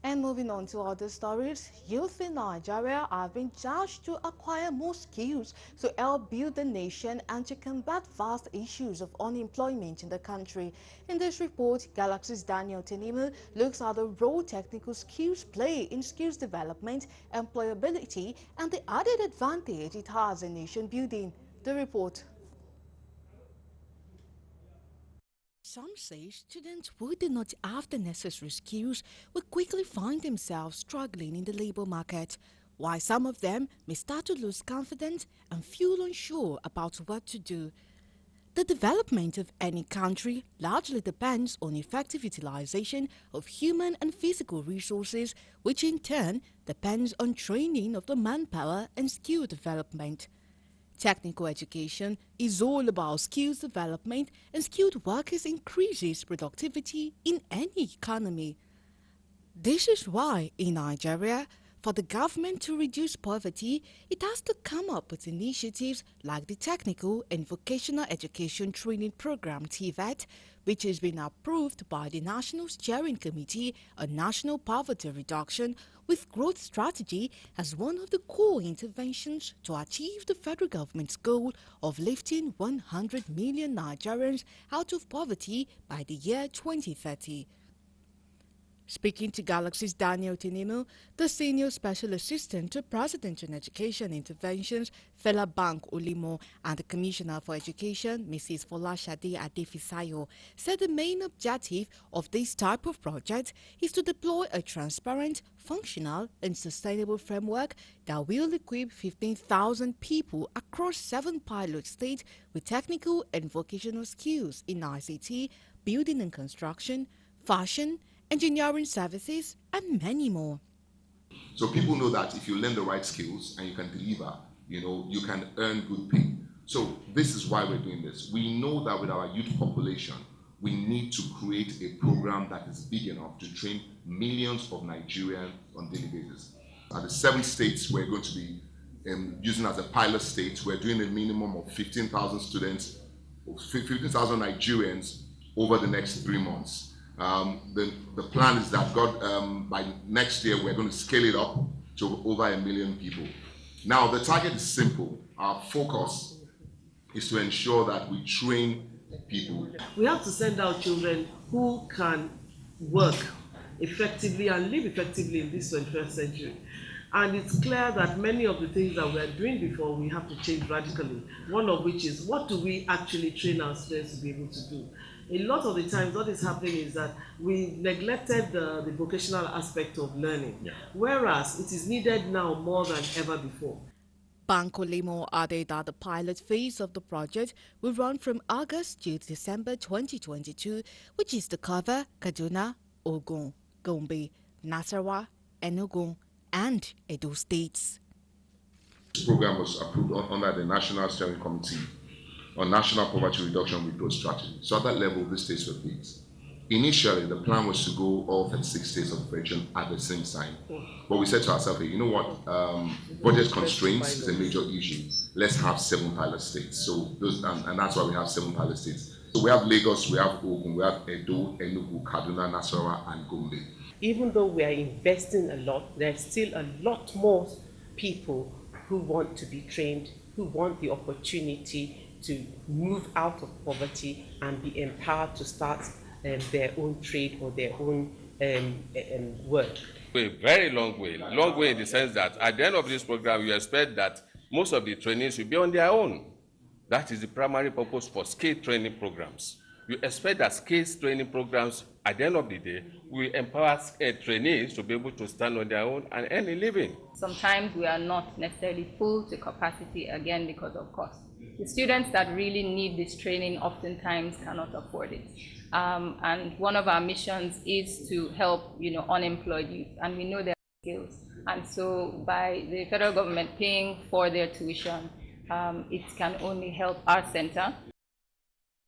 And moving on to other stories, youth in Nigeria have been charged to acquire more skills to help build the nation and to combat vast issues of unemployment in the country. In this report, Galaxy's Daniel Tenimu looks at the role technical skills play in skills development, employability, and the added advantage it has in nation building. The report. Some say students who do not have the necessary skills will quickly find themselves struggling in the labor market, while some of them may start to lose confidence and feel unsure about what to do. The development of any country largely depends on effective utilization of human and physical resources, which in turn depends on training of the manpower and skill development. Technical education is all about skills development, and skilled workers increases productivity in any economy. This is why in Nigeria, for the government to reduce poverty, it has to come up with initiatives like the Technical and Vocational Education Training Program (TVET), which has been approved by the National Steering Committee on National Poverty Reduction, with growth strategy as one of the core interventions to achieve the federal government's goal of lifting 100 million Nigerians out of poverty by the year 2030. Speaking to Galaxy's Daniel Tinimu, the Senior Special Assistant to President on Education Interventions, Fela Bank Olimo, and the Commissioner for Education, Mrs. Folashade Adefisayo, said the main objective of this type of project is to deploy a transparent, functional, and sustainable framework that will equip 15,000 people across 7 pilot states with technical and vocational skills in ICT, building and construction, fashion, engineering services, and many more. So people know that if you learn the right skills and you can deliver, you can earn good pay. So this is why we're doing this. We know that with our youth population, we need to create a program that is big enough to train millions of Nigerians on a daily basis. At the 7 states we're going to be using as a pilot state, we're doing a minimum of 15,000 students, 15,000 Nigerians over the next 3 months. The plan is that by next year we're going to scale it up to over 1 million people. Now the target is simple. Our focus is to ensure that we train people. We have to send out children who can work effectively and live effectively in this 21st century. And it's clear that many of the things that we are doing before, we have to change radically. One of which is, what do we actually train our students to be able to do? A lot of the times what is happening is that we neglected the vocational aspect of learning, whereas it is needed now more than ever before. Banko Limo added that the pilot phase of the project will run from August to December 2022, which is to cover Kaduna, Ogun, Gombe, Nasarawa, Enugu, and Edo states. This program was approved under the National Steering Committee on National Poverty Reduction with Growth Strategy. So at that level, the states were picked. Initially, the plan was to go all 36 states of operation at the same time. But we said to ourselves, hey, you know what, budget constraints is a major issue. Let's have 7 pilot states. So and that's why we have 7 pilot states. So we have Lagos, we have Ogun, we have Edo, Enugu, Kaduna, Nasarawa, and Gombe. Even though we are investing a lot, there's still a lot more people who want to be trained, who want the opportunity to move out of poverty and be empowered to start their own trade or their own work. A very long way in the sense that at the end of this program, you expect that most of the trainees will be on their own. That is the primary purpose for skill training programs. You expect that skills training programs, at the end of the day, will empower trainees to be able to stand on their own and earn a living. Sometimes we are not necessarily full to capacity, again, because of cost. The students that really need this training oftentimes cannot afford it. And one of our missions is to help, unemployed youth, and we know their skills. And so by the federal government paying for their tuition, it can only help our center